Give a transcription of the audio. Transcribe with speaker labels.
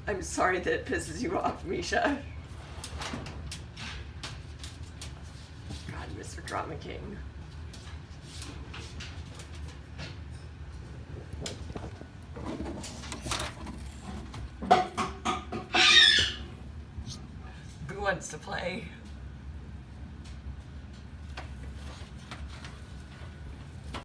Speaker 1: I'm sorry that it pisses you off, Misha. God, Mr. Drama King. Who wants to play?